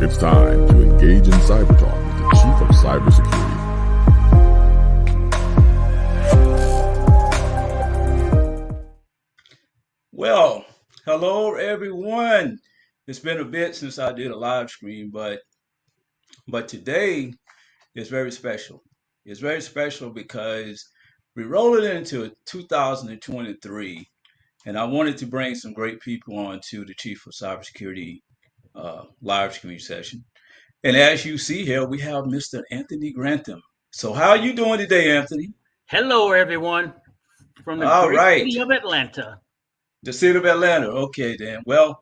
It's time to engage in cyber talk with the Chief of Cybersecurity. Well, hello everyone. It's been a bit since I did a live stream, but today is very special. It's very special because we're rolling into 2023, and I wanted to bring some great people on to the Chief of Cybersecurity live stream session. And as you see here, we have Mr. Anthony Grantham. So how are you doing today, Anthony? Hello, everyone, from the All great right, city of Atlanta. the city of Atlanta. Okay, then. Well,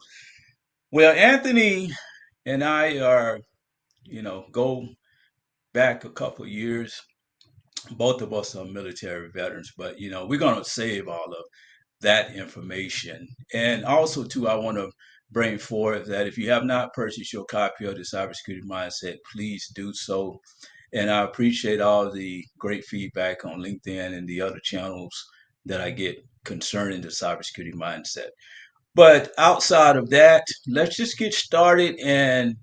Anthony and I are, go back a couple of years. Both of us are military veterans, but we're gonna save all of that information. And also, too, I want to bring forth that if you have not purchased your copy of the Cybersecurity Mindset, please do so. And I appreciate all the great feedback on LinkedIn and the other channels that I get concerning the cybersecurity mindset. But outside of that, let's just get started. And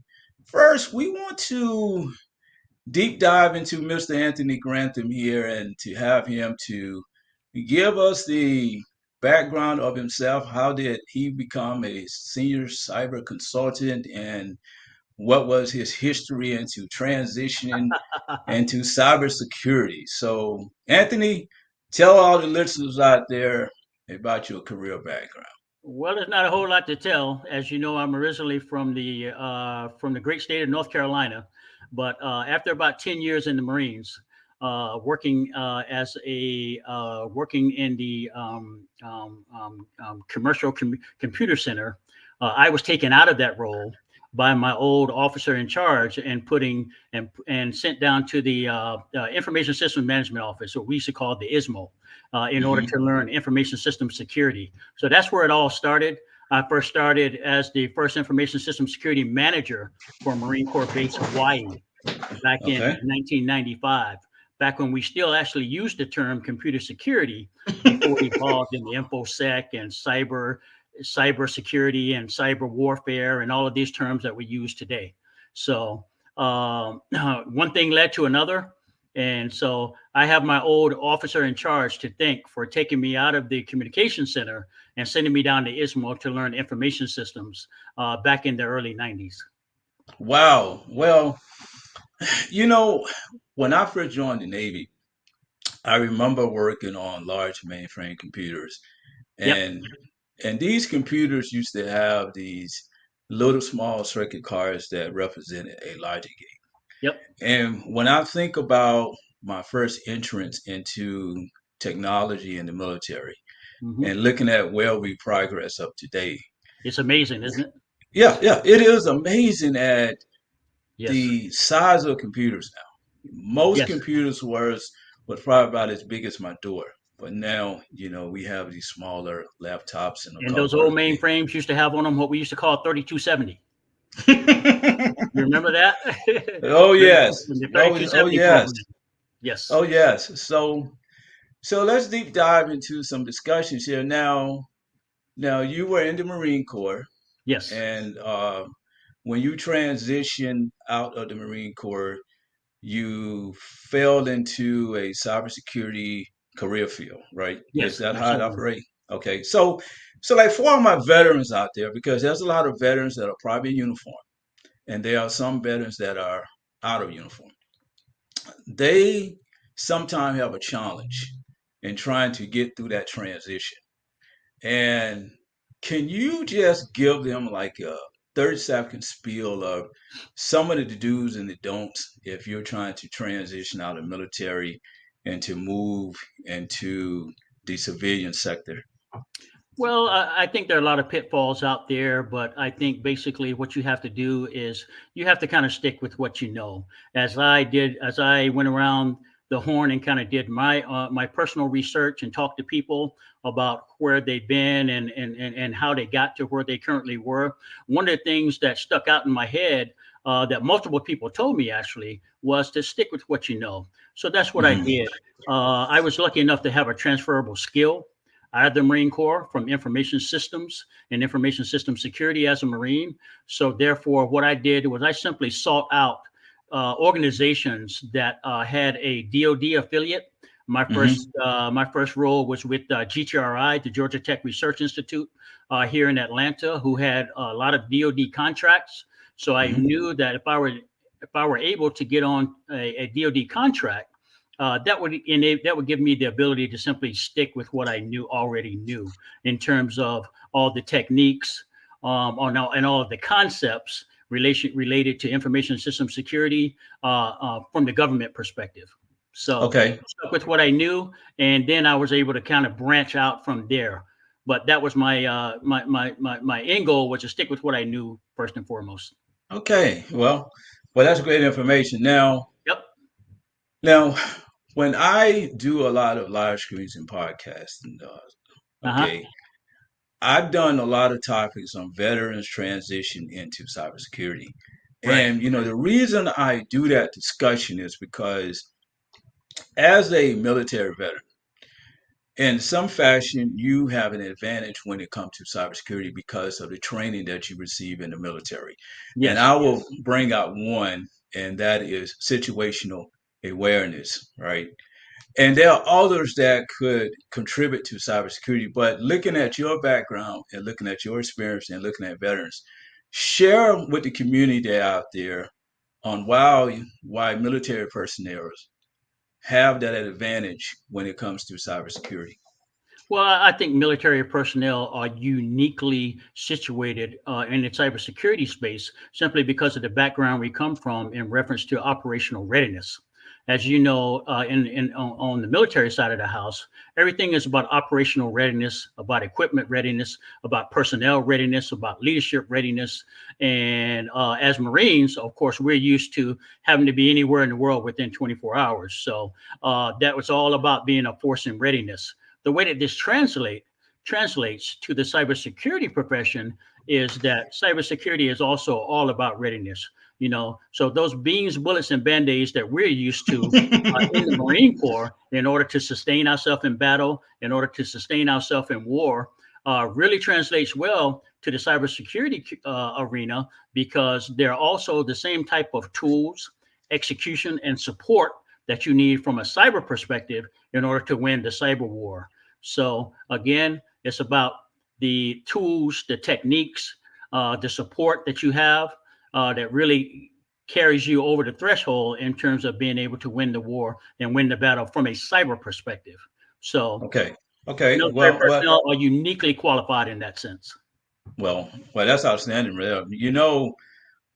first, we want to deep dive into Mr. Anthony Grantham here and to have him to give us the background of himself. How did he become a senior cyber consultant, and what was his history into transitioning into cybersecurity? So, Anthony, tell all the listeners out there about your career background. Well, there's not a whole lot to tell. As you know, I'm originally from the great state of North Carolina, but after about 10 years in the Marines, working working in the commercial computer center, I was taken out of that role by my old officer in charge and sent down to the Information Systems Management Office, what we used to call the ISMO, in order to learn information system security. So that's where it all started. I first started as the first information system security manager for Marine Corps Base Hawaii back in 1995, back when we still actually used the term computer security before it evolved into InfoSec and cyber security and cyber warfare and all of these terms that we use today. So one thing led to another. And so I have my old officer in charge to thank for taking me out of the communication center and sending me down to ISMO to learn information systems back in the early 90s. Wow. Well, when I first joined the Navy, I remember working on large mainframe computers. And and these computers used to have these little small circuit cards that represented a logic gate. Yep. And when I think about my first entrance into technology in the military and looking at where we progress up to date, it's amazing, isn't it? Yeah, it is amazing at the size of computers now. Most computers was probably about as big as my door. But now, we have these smaller laptops and those old mainframes used to have on them what we used to call 3270. You remember that? Oh yes. Oh yes. Yes. Oh yes. So let's deep dive into some discussions here. Now you were in the Marine Corps. Yes. And when you transitioned out of the Marine Corps, you fell into a cybersecurity career field, right? Yes. Is that how it operates? Okay. So like for all my veterans out there, because there's a lot of veterans that are probably in uniform, and there are some veterans that are out of uniform. They sometimes have a challenge in trying to get through that transition. And can you just give them like a 30-second spiel of some of the do's and the don'ts if you're trying to transition out of military and to move into the civilian sector? Well, I think there are a lot of pitfalls out there, but I think basically what you have to do is you have to kind of stick with what you know. As I went around the horn and kind of did my personal research and talked to people about where they've been and how they got to where they currently were. One of the things that stuck out in my head that multiple people told me actually was to stick with what you know. So that's what I did. I was lucky enough to have a transferable skill. out of the Marine Corps from information systems and information system security as a Marine. So therefore, what I did was I simply sought out organizations that had a DoD affiliate. My first role was with GTRI, the Georgia Tech Research Institute, here in Atlanta, who had a lot of DoD contracts. So I knew that if I were able to get on a DoD contract, that would give me the ability to simply stick with what I already knew in terms of all the techniques and all of the concepts related to information system security from the government perspective. So I stuck with what I knew, and then I was able to kind of branch out from there. But that was my my end goal, was to stick with what I knew first and foremost. Okay. Well, that's great information. Now, Yep. Now, when I do a lot of live streams and podcasts, and, I've done a lot of topics on veterans transition into cybersecurity. Right. And, the reason I do that discussion is because as a military veteran, in some fashion, you have an advantage when it comes to cybersecurity because of the training that you receive in the military. Yes. And I will bring out one, and that is situational awareness, right? And there are others that could contribute to cybersecurity, but looking at your background and looking at your experience and looking at veterans, share with the community out there on why military personnel have that advantage when it comes to cybersecurity. Well, I think military personnel are uniquely situated in the cybersecurity space simply because of the background we come from in reference to operational readiness. As you know, on the military side of the house, everything is about operational readiness, about equipment readiness, about personnel readiness, about leadership readiness. And as Marines, of course, we're used to having to be anywhere in the world within 24 hours. So that was all about being a force in readiness. The way that this translates to the cybersecurity profession is that cybersecurity is also all about readiness. So those beans, bullets, and band-aids that we're used to in the Marine Corps, in order to sustain ourselves in battle, in order to sustain ourselves in war, really translates well to the cybersecurity arena, because they're also the same type of tools, execution, and support that you need from a cyber perspective in order to win the cyber war. So again, it's about the tools, the techniques, the support that you have that really carries you over the threshold in terms of being able to win the war and win the battle from a cyber perspective. So okay. Military personnel are uniquely qualified in that sense. Well, that's outstanding.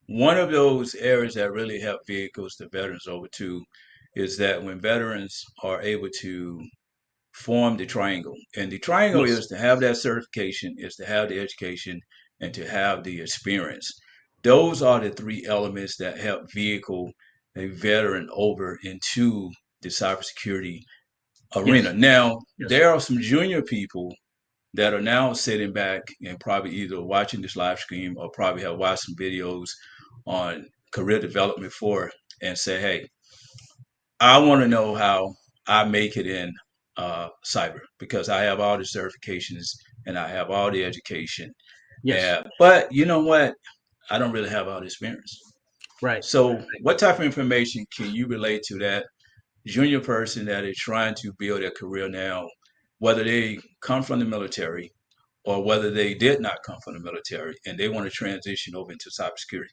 One of those areas that really help vehicles the veterans over to is that when veterans are able to form the triangle, and the triangle is to have that certification, is to have the education, and to have the experience. Those are the three elements that help vehicle a veteran over into the cybersecurity arena. Now, there are some junior people that are now sitting back and probably either watching this live stream or probably have watched some videos on career development and say, hey, I want to know how I make it in cyber, because I have all the certifications and I have all the education. Yes. But you know what? I don't really have all the experience. Right. So what type of information can you relate to that junior person that is trying to build a career now, whether they come from the military or whether they did not come from the military and they want to transition over into cybersecurity?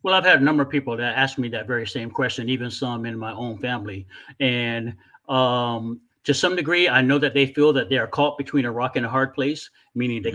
Well, I've had a number of people that ask me that very same question, even some in my own family. And to some degree, I know that they feel that they are caught between a rock and a hard place, meaning they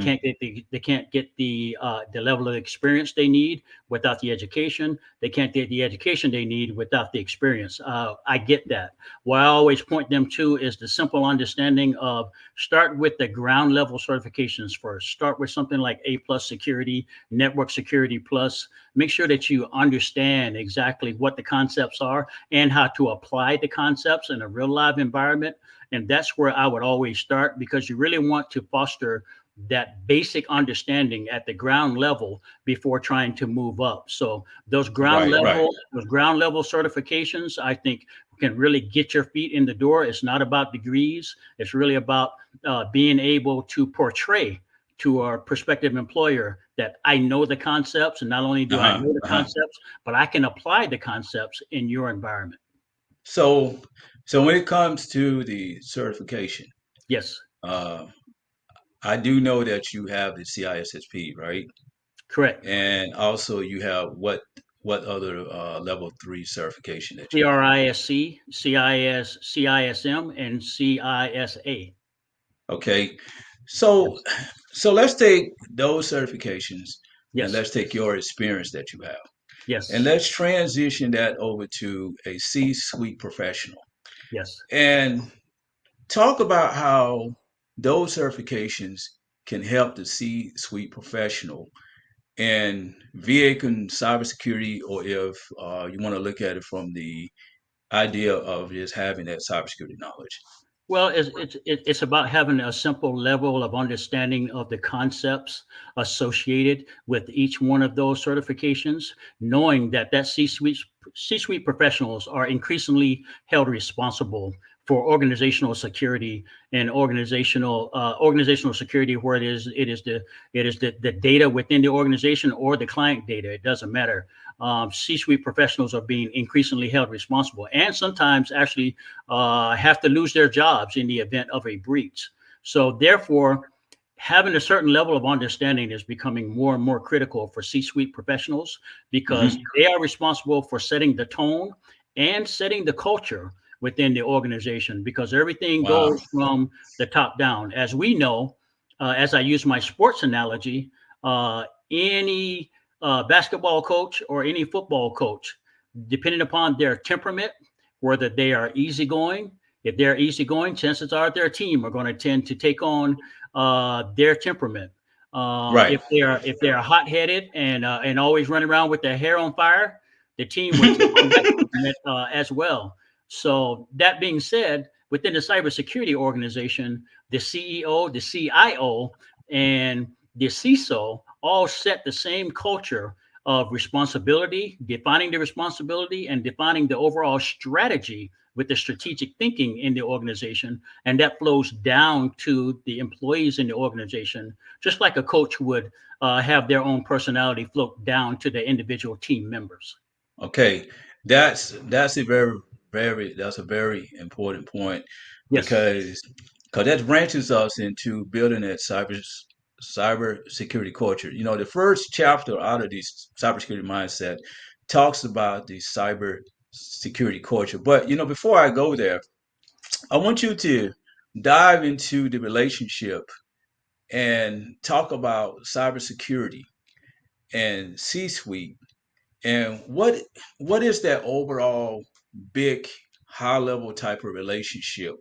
can't get the level of experience they need without the education. They can't get the education they need without the experience. I get that. What I always point them to is the simple understanding of start with the ground level certifications first. Start with something like A+ security, network security plus. Make sure that you understand exactly what the concepts are and how to apply the concepts in a real live environment. And that's where I would always start, because you really want to foster that basic understanding at the ground level before trying to move up. So those ground Right. level certifications, I think, can really get your feet in the door. It's not about degrees. It's really about being able to portray to our prospective employer that I know the concepts, and not only do I know the concepts, but I can apply the concepts in your environment. So, so when it comes to the certification, Yes, uh, I do know that you have the CISSP, right? correct. And also you have what other level 3 certification that you have? CRISC, CISM, and CISA. Okay. So so let's take those certifications and Yes, let's take your experience that you have. And yes, let's transition that over to a C-suite professional yes. and talk about how those certifications can help the C-suite professional in vehicle cybersecurity, or if you want to look at it from the idea of just having that cybersecurity knowledge. Well, it's about having a simple level of understanding of the concepts associated with each one of those certifications, knowing that C-suite professionals are increasingly held responsible for organizational security and organizational security, where it is the data within the organization or the client data. It doesn't matter. C-suite professionals are being increasingly held responsible, and sometimes actually have to lose their jobs in the event of a breach. So therefore, having a certain level of understanding is becoming more and more critical for C-suite professionals, because Hmm. they are responsible for setting the tone and setting the culture within the organization, because everything Wow. goes from the top down. As we know, as I use my sports analogy, any basketball coach or any football coach, depending upon their temperament, whether they are easygoing, if they're easygoing, chances are their team are going to tend to take on their temperament. Right. If they're hot-headed and always running around with their hair on fire, the team would take on that temperament as well. So that being said, within the cybersecurity organization, the CEO, the CIO, and the CISO all set the same culture of responsibility, defining the responsibility and defining the overall strategy with the strategic thinking in the organization. And that flows down to the employees in the organization, just like a coach would have their own personality float down to the individual team members. Okay. That's a very important point, Yes, because that branches us into building that cyber security culture. You know, the first chapter out of this cybersecurity mindset talks about the cyber security culture. But you know, before I go there, I want you to dive into the relationship and talk about cybersecurity and C-suite, and what is that overall big high level type of relationship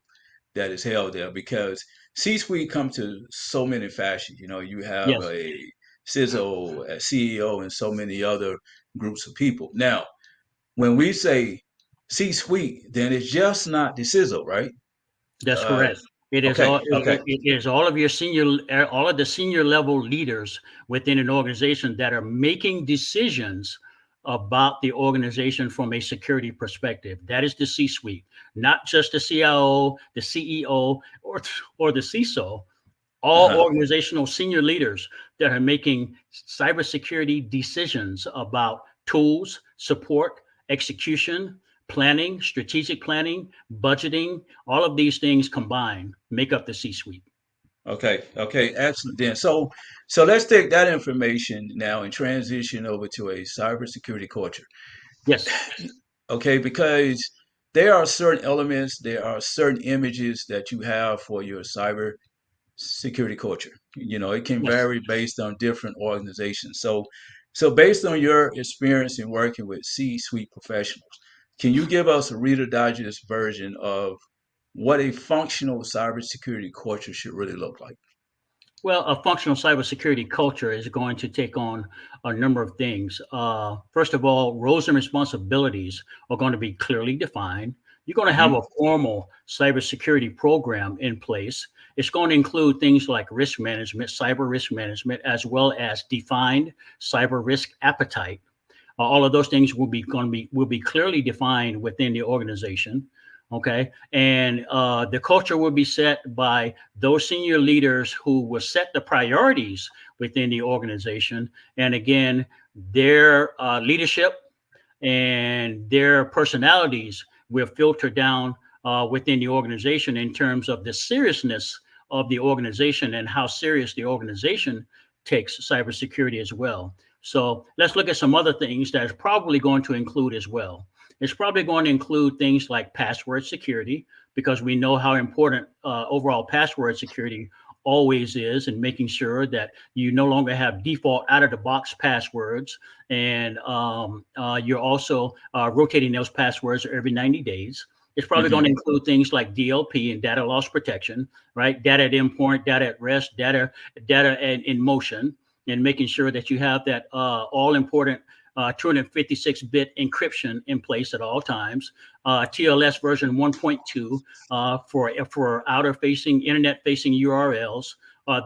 that is held there? Because C-suite comes to so many fashions. You know, you have yes. a CISO, a CEO, and so many other groups of people. Now, when we say C-suite, then it's just not the CISO, right? That's Uh, correct. It is okay, all okay, it is all of the senior level leaders within an organization that are making decisions about the organization from a security perspective. That is the C-suite, not just the CIO, the CEO, or the CISO. All uh-huh. organizational senior leaders that are making cybersecurity decisions about tools, support, execution, planning, strategic planning, budgeting, all of these things combined make up the C-suite. Okay, excellent. Then, so let's take that information now and transition over to a cybersecurity culture. Yes, Okay, because there are certain elements, there are certain images that you have for your cyber security culture. You know, it can yes. vary based on different organizations. So based on your experience in working with C-suite professionals, can you give us a Reader Digest version of what a functional cybersecurity culture should really look like? Well, a functional cybersecurity culture is going to take on a number of things. First of all, roles and responsibilities are going to be clearly defined. you're going to have Mm-hmm. a formal cybersecurity program in place. It's going to include things like risk management, cyber risk management, as well as defined cyber risk appetite. All of those things will be clearly defined within the organization. Okay, and the culture will be set by those senior leaders who will set the priorities within the organization. And again, their leadership and their personalities will filter down within the organization in terms of the seriousness of the organization and how serious the organization takes cybersecurity as well. So let's look at some other things that is probably going to include as well. It's probably going to include things like password security, because we know how important overall password security always is, and making sure that you no longer have default out of the box passwords, and you're also rotating those passwords every 90 days. It's probably going to Mm-hmm. include things like DLP and data loss protection, right? Data at endpoint, data at rest, data in motion, and making sure that you have that all important 256-bit encryption in place at all times. TLS version 1.2 for outer-facing, internet-facing URLs.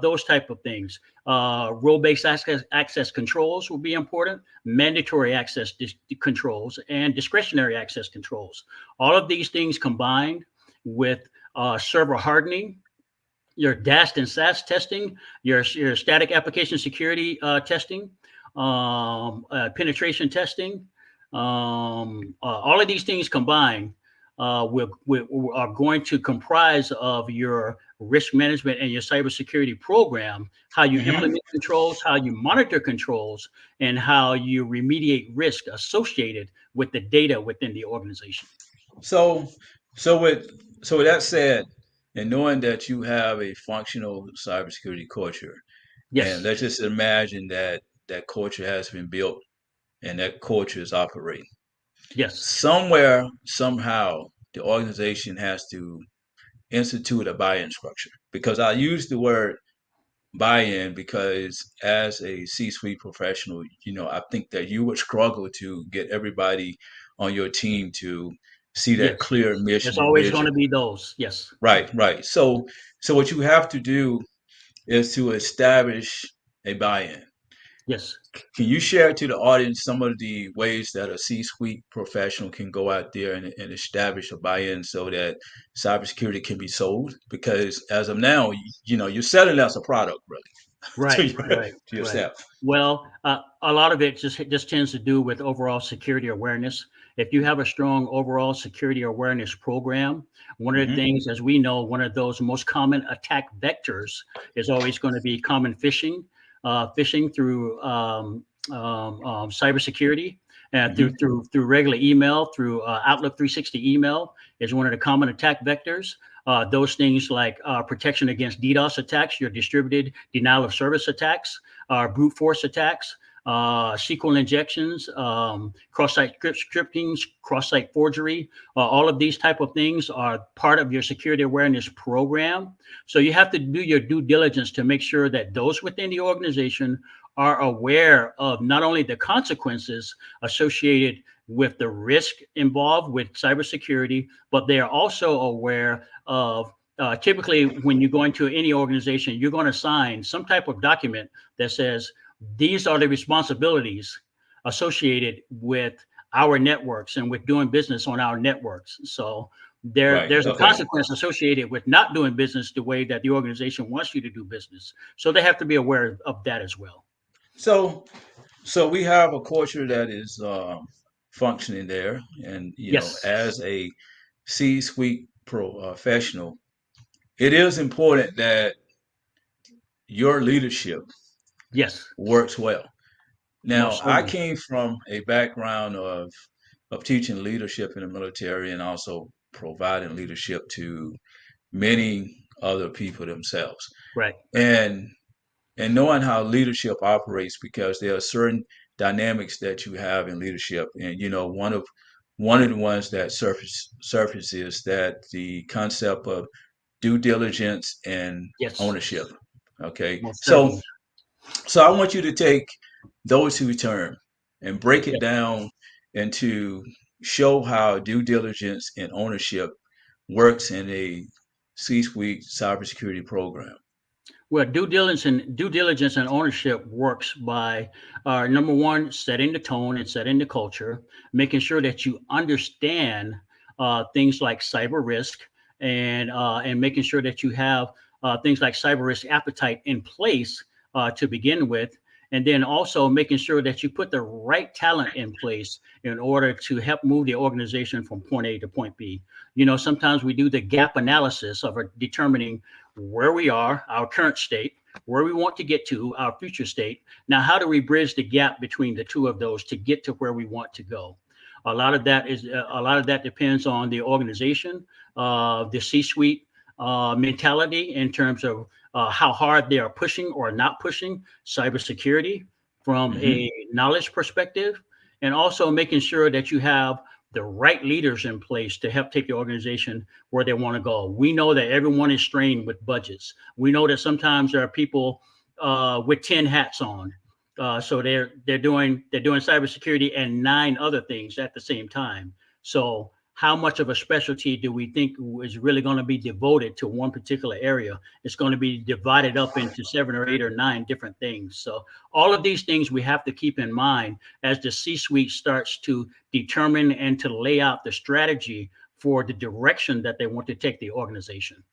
Those type of things. Role-based access controls will be important. Mandatory access controls and discretionary access controls. All of these things combined with server hardening, your DAST and SAST testing, your static application security testing, penetration testing, all of these things combined are going to comprise of your risk management and your cybersecurity program, how you Mm-hmm. implement controls, how you monitor controls, and how you remediate risk associated with the data within the organization. So, so with so with that said, and knowing that you have a functional cybersecurity culture, and Yes, let's just imagine that that culture has been built and that culture is operating. yes, Somewhere, somehow, the organization has to institute a buy-in structure. Because I use the word buy-in because as a C-suite professional, I think that you would struggle to get everybody on your team to see that yes. clear There's mission and always going vision. to be those. Yes, Right, right. So what you have to do is to establish a buy-in. yes. Can you share to the audience some of the ways that a C-suite professional can go out there and establish a buy-in so that cybersecurity can be sold? Because as of now, you're selling as a product, really, to Right, your, right, to right. yourself. Well, a lot of it just tends to do with overall security awareness. If you have a strong overall security awareness program, one of the Hmm. things, as we know, one of those most common attack vectors is always going to be common phishing, phishing through cybersecurity, Hmm. through regular email, through Outlook 360 email is one of the common attack vectors. Those things like protection against DDoS attacks, your distributed denial of service attacks, brute force attacks, SQL injections, cross-site scripting, cross-site forgery. All of these type of things are part of your security awareness program. So you have to do your due diligence to make sure that those within the organization are aware of not only the consequences associated with the risk involved with cybersecurity, but they are also aware of typically when you go into any organization, you're going to sign some type of document that says these are the responsibilities associated with our networks and with doing business on our networks. So Right. there's a Okay. consequence associated with not doing business the way that the organization wants you to do business. So they have to be aware of that as well. So so we have a culture that is functioning there, and Yes. as a C-suite professional, it is important that your leadership Yes. works well. Now, Most I certainly. came from a background of teaching leadership in the military and also providing leadership to many other people themselves. Right. And and knowing how leadership operates because there are certain dynamics that you have in leadership. And one of the ones that surfaces that the concept of due diligence and Yes. ownership. Okay. Most So certainly. so I want you to take those two terms and break it Yes. down into show how due diligence and ownership works in a C-suite cybersecurity program. Well, due diligence and ownership works by number one, setting the tone and setting the culture, making sure that you understand things like cyber risk, and making sure that you have things like cyber risk appetite in place to begin with, and then also making sure that you put the right talent in place in order to help move the organization from point A to point B. Sometimes we do the gap analysis of determining where we are, our current state, where we want to get to, our future state. Now, how do we bridge the gap between the two of those to get to where we want to go? A lot of that depends on the organization, the C-suite mentality in terms of how hard they are pushing or not pushing cybersecurity from a knowledge perspective, and also making sure that you have the right leaders in place to help take the organization where they want to go. We know that everyone is strained with budgets. We know that sometimes there are people with 10 hats on. So they're doing cybersecurity and 9 other things at the same time. So how much of a specialty do we think is really going to be devoted to one particular area? It's going to be divided up into 7 or 8 or 9 different things. So all of these things we have to keep in mind as the C-suite starts to determine and to lay out the strategy for the direction that they want to take the organization.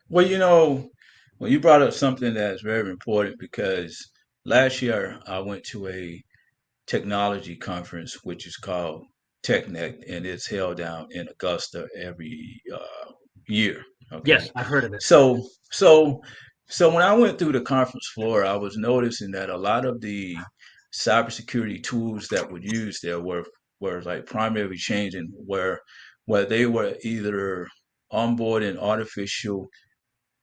Well, you brought up something that's very important because last year I went to a technology conference, which is called TechNet, and it's held down in Augusta every year. Okay, Yes, I've heard of it. so so so when I went through the conference floor, I was noticing that a lot of the cybersecurity tools that were used there were like primarily changing where they were either onboarding artificial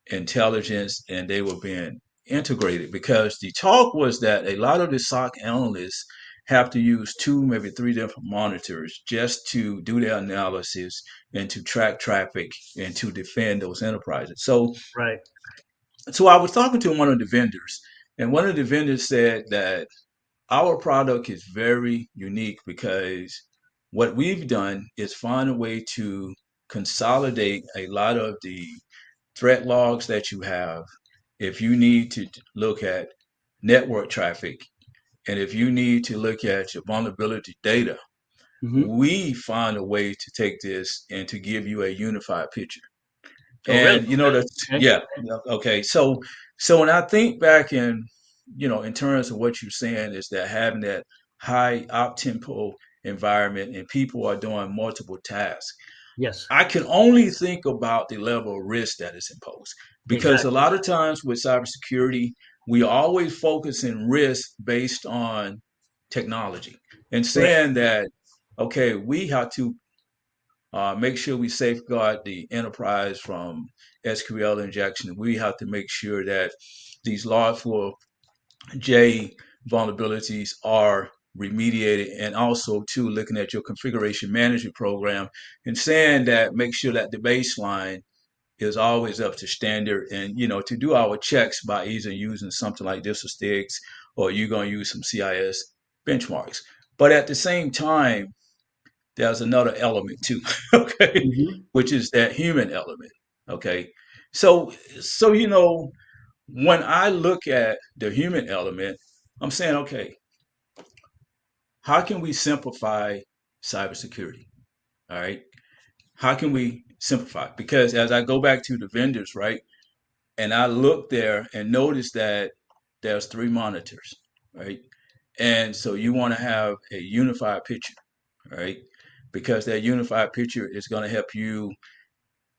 intelligence and they were being integrated because the talk was that a lot of the SOC analysts have to use 2, maybe 3 different monitors just to do their analysis and to track traffic and to defend those enterprises. Right. So I was talking to one of the vendors, and one of the vendors said that our product is very unique because what we've done is find a way to consolidate a lot of the threat logs that you have. If you need to look at network traffic and if you need to look at your vulnerability data, Mm-hmm. we find a way to take this and to give you a unified picture. Oh, really? And that's Okay. yeah, okay. So when I think back in terms of what you're saying is that having that high op tempo environment and people are doing multiple tasks, Yes, I can only think about the level of risk that is imposed because a exactly. lot of times with cybersecurity, we always focus in risk based on technology and Correct. saying that, okay, we have to make sure we safeguard the enterprise from SQL injection. We have to make sure that these Log4j vulnerabilities are remediated, and also too looking at your configuration management program and saying that make sure that the baseline is always up to standard, and to do our checks by either using something like this or sticks or you're going to use some CIS benchmarks. But at the same time, there's another element too, okay, Mm-hmm. which is that human element. Okay, so when I look at the human element, I'm saying, okay, how can we simplify cybersecurity? All right, how can we simplify? Because as I go back to the vendors, right, and I look there and notice that there's 3 monitors, right, and so you want to have a unified picture, right, because that unified picture is going to help you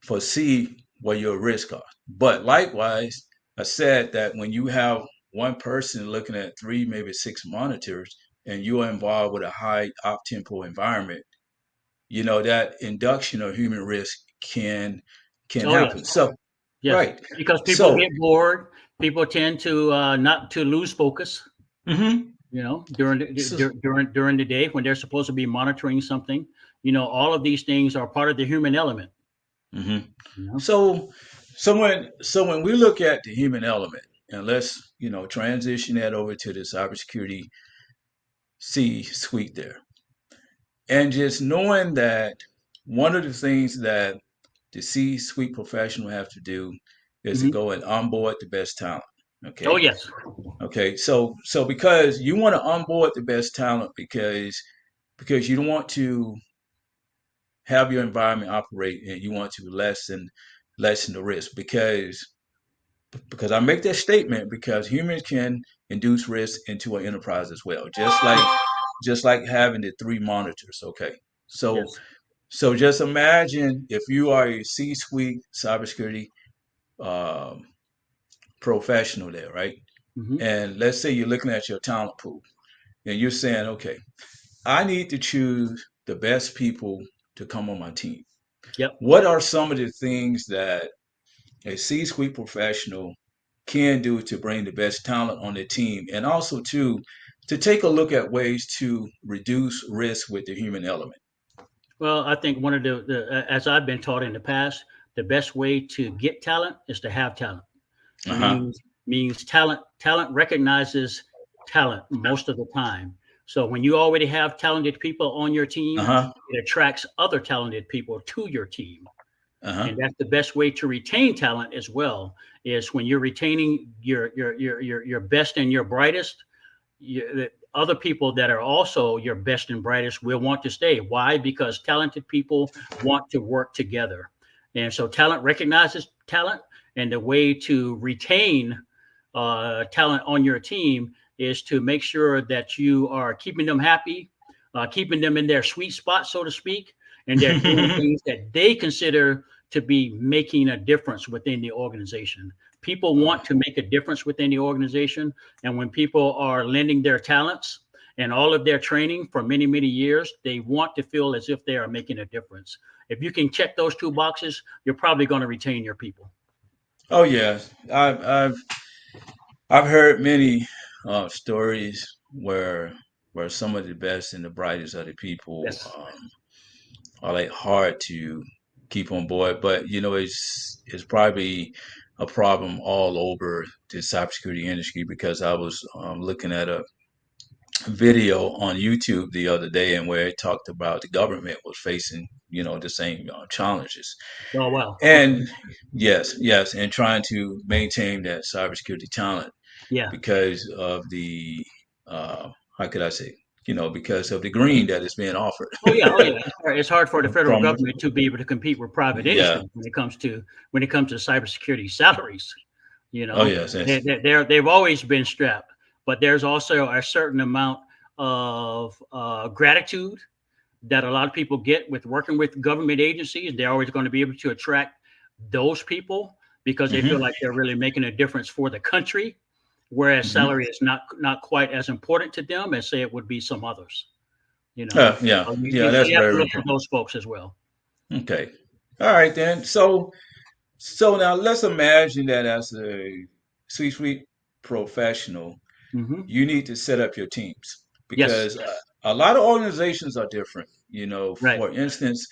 foresee what your risks are. But likewise, I said that when you have one person looking at 3, maybe 6 monitors, and you are involved with a high op tempo environment, that induction of human risk can Oh, yes. happen. So Yes, right. because people So get bored. People tend to not to lose focus. mhm. So, During the day when they're supposed to be monitoring something. All of these things are part of the human element. mhm. You know. so so when we look at the human element, and let's transition that over to the cybersecurity C suite there. And just knowing that one of the things that the C-suite professional have to do is to Mhm. go and onboard the best talent. Oh, Okay. yes. Okay. So because you want to onboard the best talent because you don't want to have your environment operate and you want to lessen the risk because I make that statement because humans can induce risk into an enterprise as well, just like having the three monitors. Okay, so Yes. so just imagine if you are a C-suite cybersecurity um, professional there, right? Hmm. And let's say you're looking at your talent pool and you're saying, okay, I need to choose the best people to come on my team. Yep. What are some of the things that a C-suite professional can do to bring the best talent on their team, and also to take a look at ways to reduce risk with the human element? Well, I think one of as I've been taught in the past, the best way to get talent is to have talent. Uh huh. Means talent recognizes talent most of the time. So when you already have talented people on your Uh team, huh. it attracts other talented people to your team. Uh huh. And that's the best way to retain talent as well, is when you're retaining your best and your brightest. The other people that are also your best and brightest will want to stay. Why? Because talented people want to work together. And so talent recognizes talent. And the way to retain talent on your team is to make sure that you are keeping them happy, keeping them in their sweet spot, so to speak, and they're doing things that they consider to be making a difference within the organization. People want to make a difference within the organization. And when people are lending their talents and all of their training for many, many years, they want to feel as if they are making a difference. If you can check those two boxes, you're probably going to retain your people. Oh yeah, I've heard many stories where some of the best and the brightest of the people Yes. are like hard to keep on board, but it's probably a problem all over the cybersecurity industry because I was looking at a video on YouTube the other day and where it talked about the government was facing the same challenges. Oh, wow. Okay. And yes, and trying to maintain that cybersecurity talent Yeah. because of the how could I say, because of the green that is being offered Oh, yeah. Oh, yeah. It's hard for the federal from government to be able to compete with private yeah. industry when it comes to cybersecurity salaries. You Oh know, yes, yes. they've always been strapped, but there's also a certain amount of gratitude that a lot of people get with working with government agencies. They're always going to be able to attract those people because they feel Hmm. like they're really making a difference for the country, whereas Hmm. salary is not quite as important to them as say it would be some others. You know, Yeah, so yeah, so that's you have to very look at important. those folks as well. Okay. All right then. So now let's imagine that as a C-suite professional, Hmm. you need to set up your teams Yes, because a lot of organizations are different. right. For instance,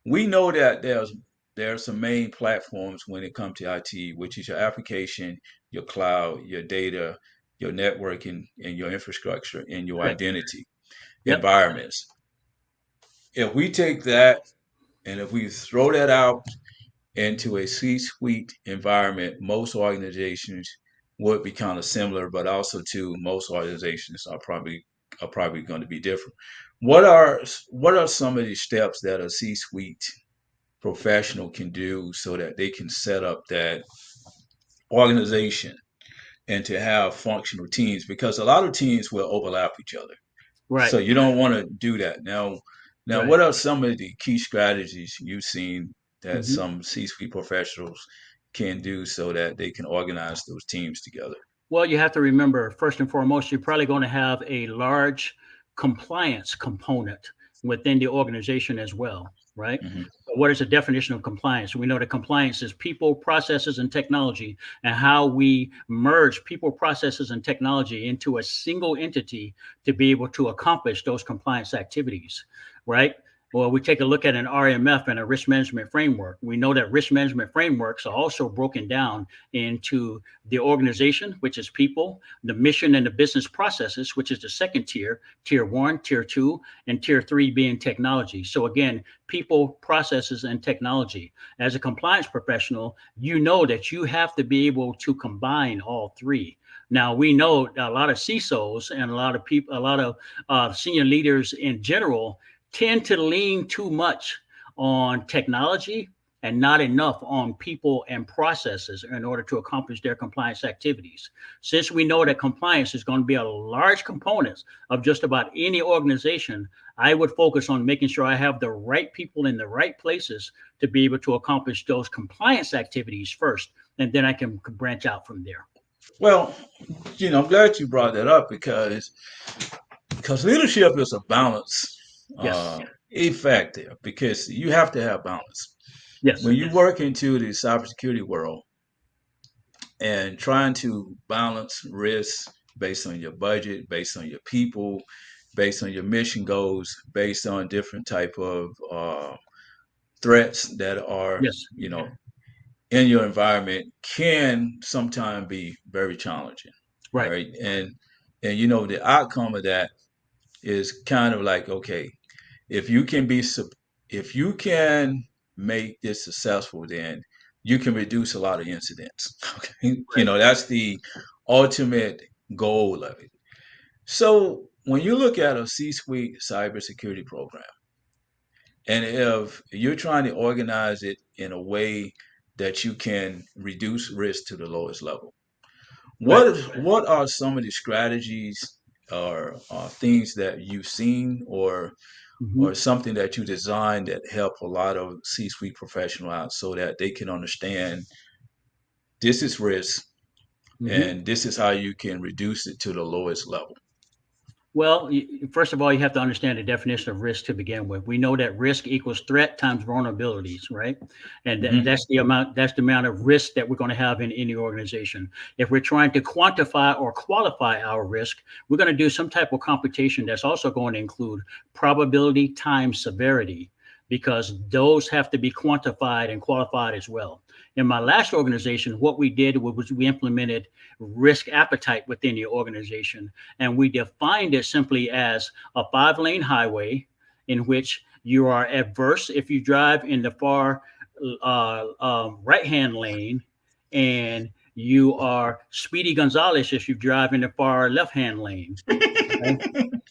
we know that there are some main platforms when it comes to IT, which is your application, your cloud, your data, your networking, and your infrastructure and your Correct. identity Yep. environments. If we take that and if we throw that out into a C-suite environment, most organizations would be kind of similar, but also too, most organizations are probably going to be different. What are some of the steps that a C-suite professional can do so that they can set up that organization and to have functional teams? Because a lot of teams will overlap each other, Right. so you don't want to do that. Now, Right. what are some of the key strategies you've seen that Hmm. some C-suite professionals can do so that they can organize those teams together? Well, you have to remember, first and foremost, you're probably going to have a large compliance component within the organization as well, right? Hmm. So what is the definition of compliance? We know that compliance is people, processes, and technology, and how we merge people, processes, and technology into a single entity to be able to accomplish those compliance activities, right? Well, we take a look at an RMF and a risk management framework. We know that risk management frameworks are also broken down into the organization, which is people, the mission and the business processes, which is the second tier, tier one, tier two, and tier three being technology. So again, people, processes, and technology. As a compliance professional, you know that you have to be able to combine all three. Now we know a lot of CISOs and a lot of people, a lot of senior leaders in general tend to lean too much on technology and not enough on people and processes in order to accomplish their compliance activities. Since we know that compliance is going to be a large component of just about any organization, I would focus on making sure I have the right people in the right places to be able to accomplish those compliance activities first, and then I can branch out from there. Well, I'm glad you brought that up because leadership is a balance Yes. effective because you have to have balance. Yes. When you work into the cybersecurity world and trying to balance risk based on your budget, based on your people, based on your mission goals, based on different type of threats that are, Yes. in your environment can sometimes be very challenging. All Right. right. And the outcome of that is kind of like, okay, if you can be if you can make this successful, then you can reduce a lot of incidents. Okay, Right. that's the ultimate goal of it. So when you look at a C-suite cybersecurity program, and if you're trying to organize it in a way that you can reduce risk to the lowest level, Right. what are some of the strategies or things that you've seen or Mhm. something that you designed that help a lot of C-suite professionals out so that they can understand this is risk Mhm. and this is how you can reduce it to the lowest level. Well, first of all, you have to understand the definition of risk to begin with. We know that risk equals threat times vulnerabilities, right? And Hmm. that's the amount. That's the amount of risk that we're going to have in any organization. If we're trying to quantify or qualify our risk, we're going to do some type of computation that's also going to include probability times severity, because those have to be quantified and qualified as well. In my last organization, what we did was we implemented risk appetite within the organization, and we defined it simply as a 5-lane highway in which you are adverse if you drive in the far right hand lane, and you are Speedy Gonzalez if you drive in the far left hand lane. Okay?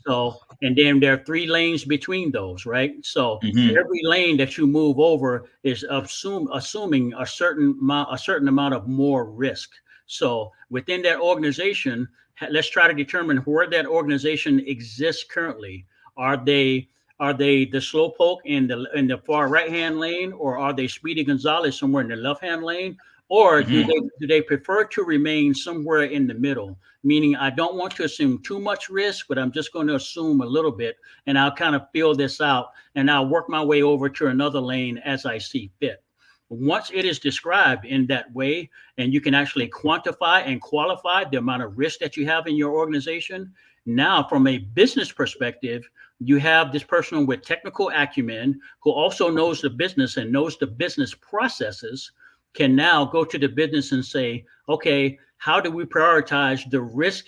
So, and then there are 3 lanes between those, right? So Hmm. every lane that you move over is assuming a certain amount of more risk. So within that organization, let's try to determine where that organization exists currently. Are they the slowpoke in the far right hand lane, or are they Speedy Gonzalez somewhere in the left hand lane, or Hmm. do they prefer to remain somewhere in the middle? Meaning, I don't want to assume too much risk, but I'm just going to assume a little bit, and I'll kind of fill this out, and I'll work my way over to another lane as I see fit. Once it is described in that way, and you can actually quantify and qualify the amount of risk that you have in your organization, now from a business perspective, you have this person with technical acumen who also knows the business and knows the business processes, can now go to the business and say, okay, how do we prioritize the risk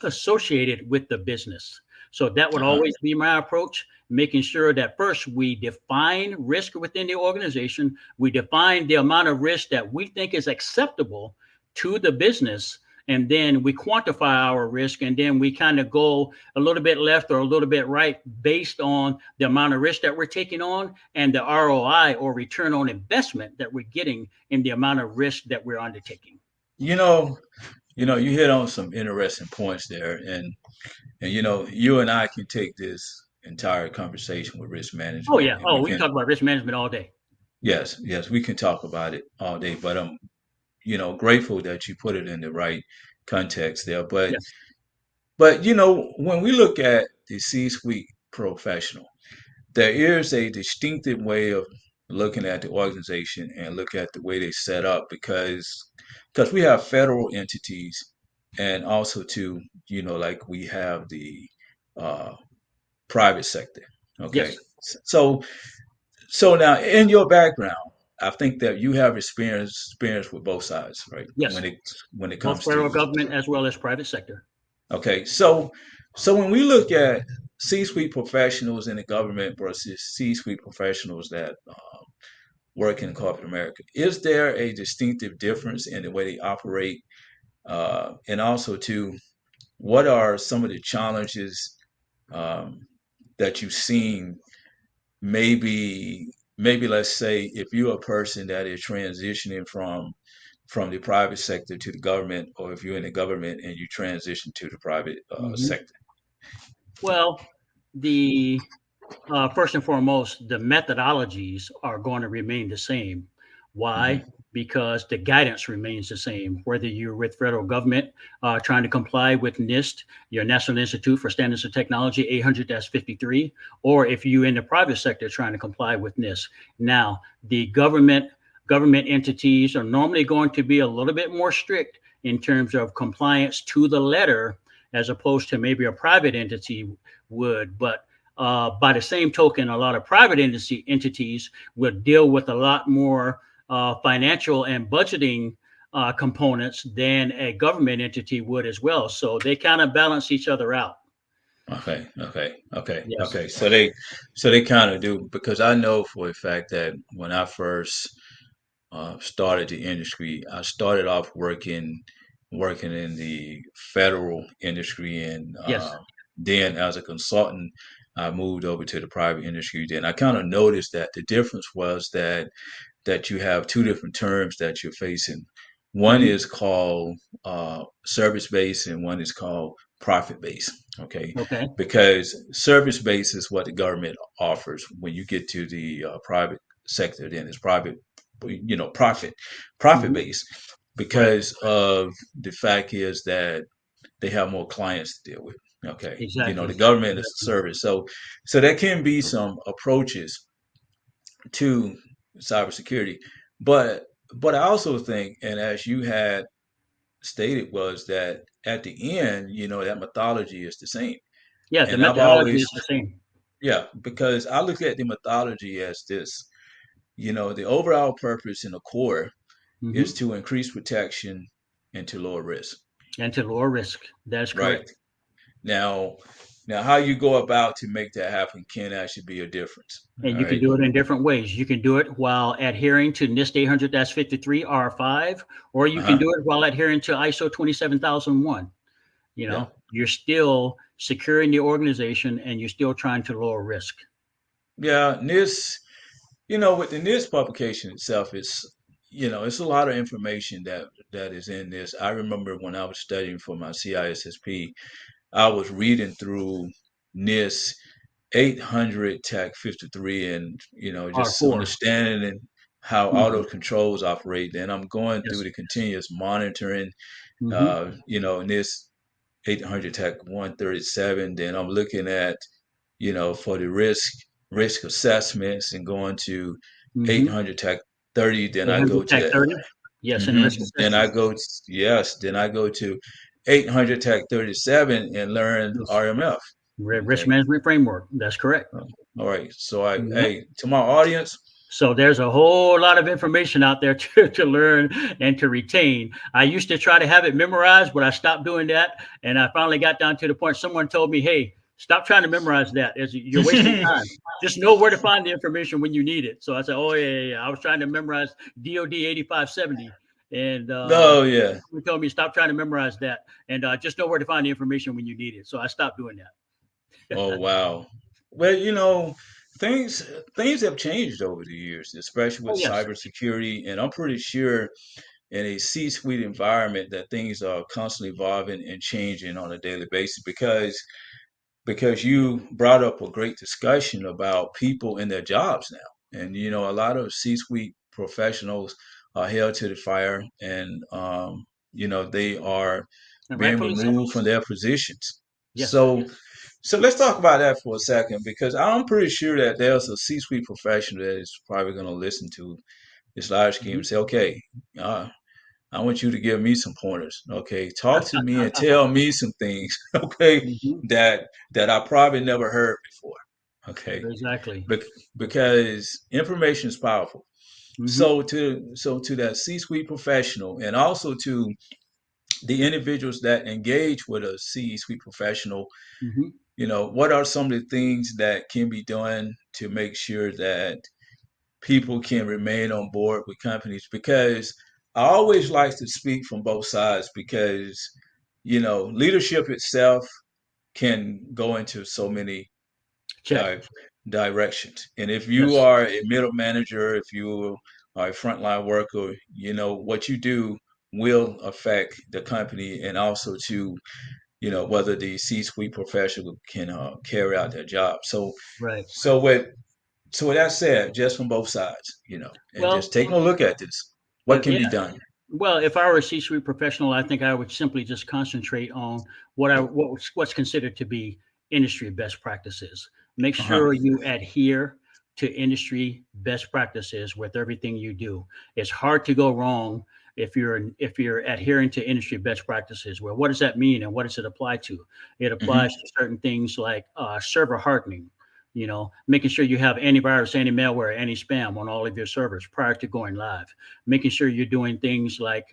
associated with the business? So that would Uh-huh. always be my approach, making sure that first we define risk within the organization, we define the amount of risk that we think is acceptable to the business, and then we quantify our risk, and then we kind of go a little bit left or a little bit right based on the amount of risk that we're taking on and the ROI or return on investment that we're getting in the amount of risk that we're undertaking. You know, you hit on some interesting points there, and you and I can take this entire conversation with risk Oh management, yeah. and Oh, we we can can, talk about risk management all day. yes, we can talk about it all day. But I'm, grateful that you put it in the right context there. Yes. But when we look at the C-suite professional, there is a distinctive way of looking at the organization and look at the way they set up because we have federal entities and also too, like we have the uh, private sector. Okay. Yes. So so now in your background, I think that you have experience with both sides, right? Yes, When it both comes federal to government as well as private sector. okay, so when we look at C-suite professionals in the government versus C-suite professionals that work in corporate America, is there a distinctive difference in the way they operate? And also, too, what are some of the challenges um, that you've seen? Maybe, maybe let's say if you're a person that is transitioning from the private sector to the government, or if you're in the government and you transition to the private Hmm. sector. Well, the first and foremost, the methodologies are going to remain the same. Why? Hmm. Because the guidance remains the same. Whether you're with federal government trying to comply with NIST, your National Institute for Standards and Technology 800-53, or if you're in the private sector trying to comply with NIST. Now, the government entities are normally going to be a little bit more strict in terms of compliance to the letter, as opposed to maybe a private entity would. But by the same token, a lot of private entities would deal with a lot more financial and budgeting components than a government entity would as well. So they kind of balance each other out. Okay. Yes. So they kind of do, because I know for a fact that when I first started the industry, I started off working in the federal industry, and Yes. then as a consultant, I moved over to the private industry. Then I kind of noticed that the difference was that you have two different terms that you're facing. One Hmm. is called service based, and one is called profit based. Okay, Okay. because service based is what the government offers. When you get to the private sector, then it's private, profit Hmm. based, Right. because of the fact is that they have more clients to deal with. Okay, the Exactly. government is a Exactly. service, so there can be some approaches to cybersecurity. But but I also think, and as you had stated, was that at the end, that methodology is the same. Yeah, the And I've methodology always, is the same. yeah, because I look at the methodology as this, the overall purpose in the core is Hmm. to increase protection and to lower risk, And to lower risk. That's right? correct. Now, now how you go about to make that happen can actually be a difference. And All you can right. do it in different ways. You can do it while adhering to NIST 800-53 R5, or you can Uh-huh. do it while adhering to ISO 27001. Yeah. You're still securing the organization and you're still trying to lower risk. Yeah. With the NIST publication itself, it's a lot of information that is in this. I remember when I was studying for my CISSP, I was reading through NIST 800 Tech 53, and just R4. understanding and how all Hmm. those controls operate. Then I'm going through Yes. the continuous monitoring, Hmm. NIST 800 Tech 137. Then I'm looking at, for the risk assessments, and going to Hmm. 800 Tech 30. Then I 800 go to Tech the 30. Yes, and the mhm, risk then I assessment. go yes, then I go to 800 Tech 37 and learn Yes. RMF. Risk Okay. management framework. That's correct. All right. So Yep. to my audience, So there's a whole lot of information out there to learn and to retain. I used to try to have it memorized, but I stopped doing that. And I finally got down to the point someone told me, hey, stop trying to memorize that. You're wasting time. Just know where to find the information when you need it. So I said, oh, yeah. I was trying to memorize DOD 8570. And oh yeah. someone told me, stop trying to memorize that. And just know where to find the information when you need it. So I stopped doing that. Oh wow. Well, things things have changed over the years, especially Oh, with yes. cybersecurity, and I'm pretty sure in a C-suite environment that things are constantly evolving and changing on a daily basis, because you brought up a great discussion about people in their jobs now. And a lot of C-suite professionals are held to the fire, and they are And being rightfully so. removed from their positions. Yes. So let's talk about that for a second, because I'm pretty sure that there's a C-suite professional that is probably going to listen to this live stream Mhm. and say, okay, uh, I want you to give me some pointers. Okay, talk to me and tell me some things. Okay, Mhm. that I probably never heard before. Okay, Exactly. because information is powerful. Hmm. So to that C-suite professional, and also to the individuals that engage with a C-suite professional, Hmm. what are some of the things that can be done to make sure that people can remain on board with companies? Because I always like to speak from both sides, because leadership itself can go into so many Check. di- directions. And if you Yes. are a middle manager, if you are a frontline worker, what you do will affect the company, and also to whether the C-suite professional can carry out their job. So Right. so with so with that said, just from both sides, and just Well, taking a look at this, what can yeah. be done? Well, if I were a C-suite professional, I think I would simply just concentrate on what's considered to be industry best practices. Make Uh-huh. sure you adhere to industry best practices with everything you do. It's hard to go wrong if you're adhering to industry best practices. Well, what does that mean, and what does it apply to? It Hmm. applies to certain things like server hardening. Making sure you have antivirus, anti-malware, anti-spam on all of your servers prior to going live, making sure you're doing things like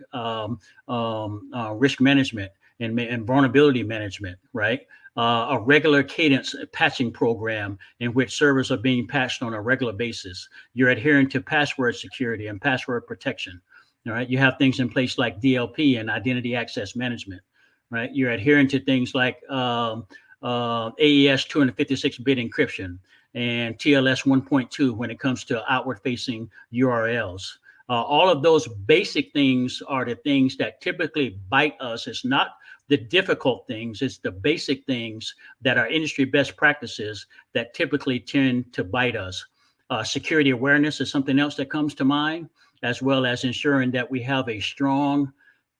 risk management and vulnerability management, right? A regular cadence patching program in which servers are being patched on a regular basis. You're adhering to password security and password protection. All right. You have things in place like DLP and identity access management, right? You're adhering to things like AES 256-bit encryption and TLS 1.2 when it comes to outward facing URLs. All of those basic things are the things that typically bite us. It's not the difficult things, it's the basic things that are industry best practices that typically tend to bite us. Security awareness is something else that comes to mind, as well as ensuring that we have a strong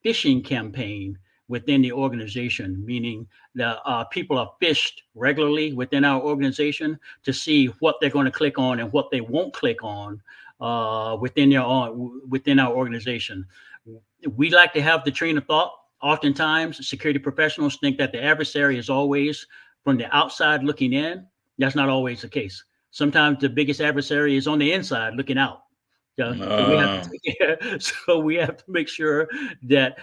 phishing campaign within the organization, meaning that people are phished regularly within our organization to see what they're going to click on and what they won't click on within our organization. We like to have the train of thought. Oftentimes, security professionals think that the adversary is always from the outside looking in. That's not always the case. Sometimes the biggest adversary is on the inside looking out. So we have Um, to make sure that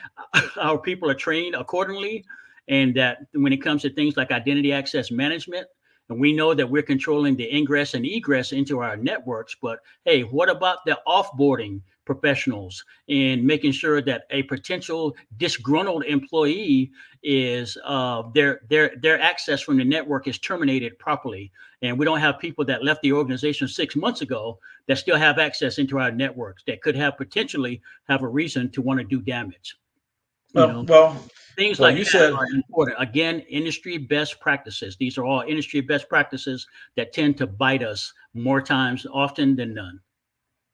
our people are trained accordingly, and that when it comes to things like identity access management, and we know that we're controlling the ingress and egress into our networks, but hey, what about the offboarding professionals and making sure that a potential disgruntled employee is their access from the network is terminated properly, and we don't have people that left the organization 6 months ago that still have access into our networks that could have potentially have a reason to want to do damage. You well, know, well, things well, like you that said, are important. Again, industry best practices. These are all industry best practices that tend to bite us more times often than none.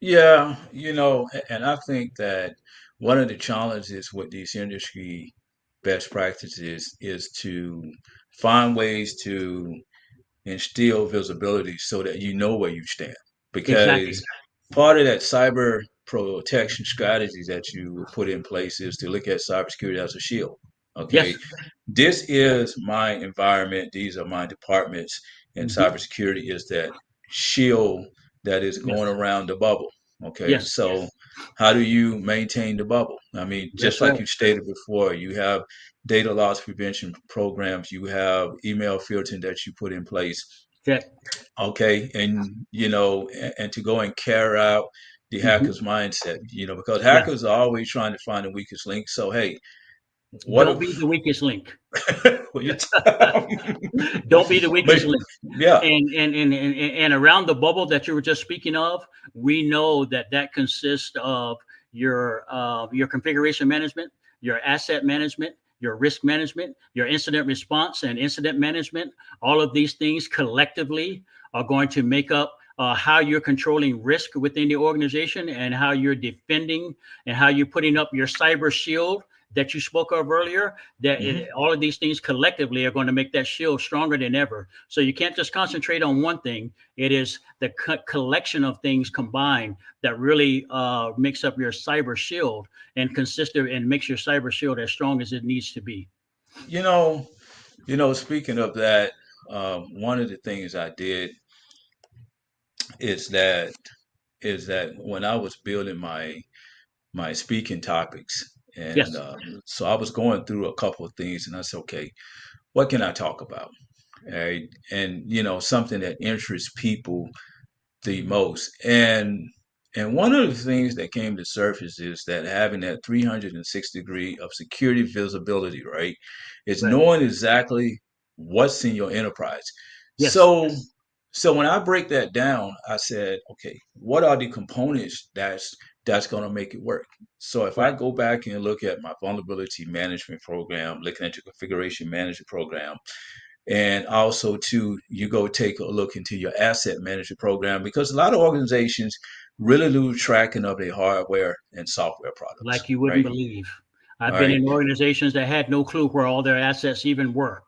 yeah, and I think that one of the challenges with these industry best practices is to find ways to instill visibility so that you know where you stand. Exactly. Because part of that cyber protection strategy that you put in place is to look at cybersecurity as a shield. Okay, Yes. this is my environment, these are my departments, and Hmm. cybersecurity is that shield that is going Yes. around the bubble. Okay, Yes. so how do you maintain the bubble? I mean, just That's like right. you stated before, you have data loss prevention programs, you have email filtering that you put in place. Check. Okay, and to go and carry out the Hmm. hacker's mindset, because Yeah. hackers are always trying to find the weakest link. So hey, what Don't be if the weakest link. well, you Don't be the but weakest link. yeah. And around the bubble that you were just speaking of, we know that consists of your configuration management, your asset management, your risk management, your incident response and incident management. All of these things collectively are going to make up how you're controlling risk within the organization, and how you're defending, and how you're putting up your cyber shield that you spoke of earlier. Mhm. All of these things collectively are going to make that shield stronger than ever. So you can't just concentrate on one thing. It is the collection of things combined that really makes up your cyber shield, and consistent, and makes your cyber shield as strong as it needs to be. You know, speaking of that, one of the things I did is that when I was building my speaking topics, and Yes. so I was going through a couple of things, and I said, okay, what can I talk about? All right, and something that interests people the most. And one of the things that came to surface is that having that 360 degree of security visibility, right, is Right. knowing exactly what's in your enterprise. Yes. So when I break that down, I said, okay, what are the components that's going to make it work? So if I Right. go back and look at my vulnerability management program, looking at your configuration management program, and also too, you go take a look into your asset management program, because a lot of organizations really lose tracking of their hardware and software Like products, you wouldn't right? believe. All I've been right. in organizations that had no clue where all their assets even were.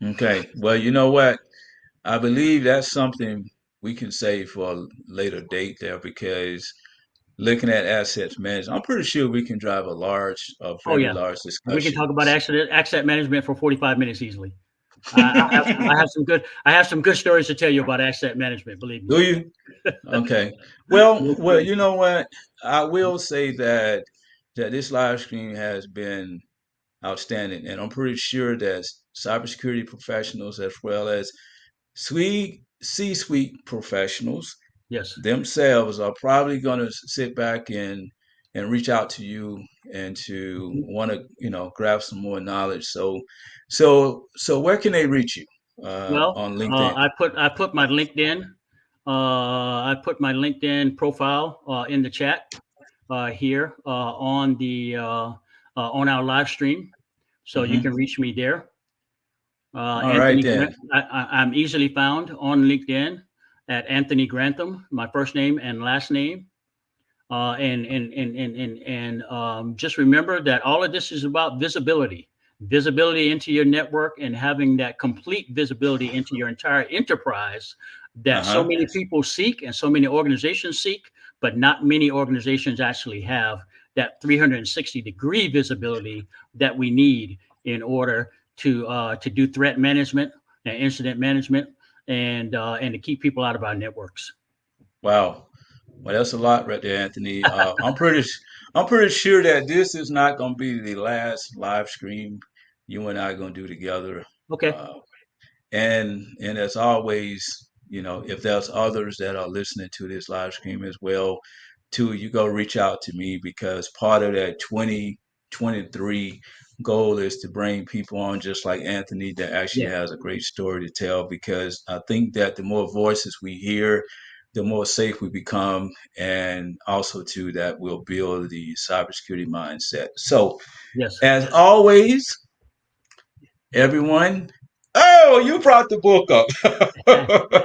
Okay. Well, you know what? I believe that's something we can save for a later date there, because looking at assets management, I'm pretty sure we can drive a Oh very yeah. large We can discussion. talk about asset management for 45 minutes easily. I have some good stories to tell you about asset management, believe me. Do you? Okay. Well, Yes, well, sir. you know what? I will say that this live stream has been outstanding, and I'm pretty sure that cybersecurity professionals, as well as C-suite professionals Yes. themselves, are probably going to sit back and reach out to you, and to Mhm. want to grab some more knowledge. So where can they reach you Well, on LinkedIn? I put my LinkedIn profile in the chat here on our live stream, so you can Hmm. reach me there. All right then. I'm easily found on LinkedIn at Anthony Grantham, my first name and last name. Just remember that all of this is about visibility into your network, and having that complete visibility into your entire enterprise that so Uh-huh. many people seek and so many organizations seek, but not many organizations actually have that 360-degree visibility that we need in order to do threat management and incident management, and to keep people out of our networks. Wow. Well, that's a lot right there, Anthony. I'm pretty sure that this is not going to be the last live stream you and I are going to do together. Okay. Uh, and as always, if there's others that are listening to this live stream as well, too, you go reach out to me, because part of that 2023 goal is to bring people on just like Anthony that actually Yeah. has a great story to tell, because I think that the more voices we hear, the more safe we become, and also too that will build the cybersecurity mindset. So Yes. as always, everyone, oh, you brought the book up.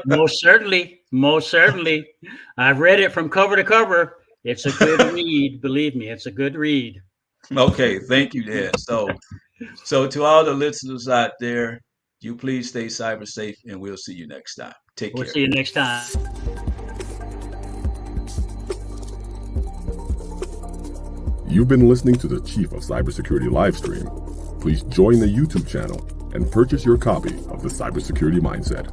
Most certainly. Most certainly. I've read it from cover to cover. It's a good read. Believe me, it's a good read. Okay, thank you, Dan. So to all the listeners out there, you please stay cyber safe, and we'll see you next time. Take We'll care. see you next time. You've been listening to the Chief of Cybersecurity livestream. Please join the YouTube channel and purchase your copy of the Cybersecurity Mindset.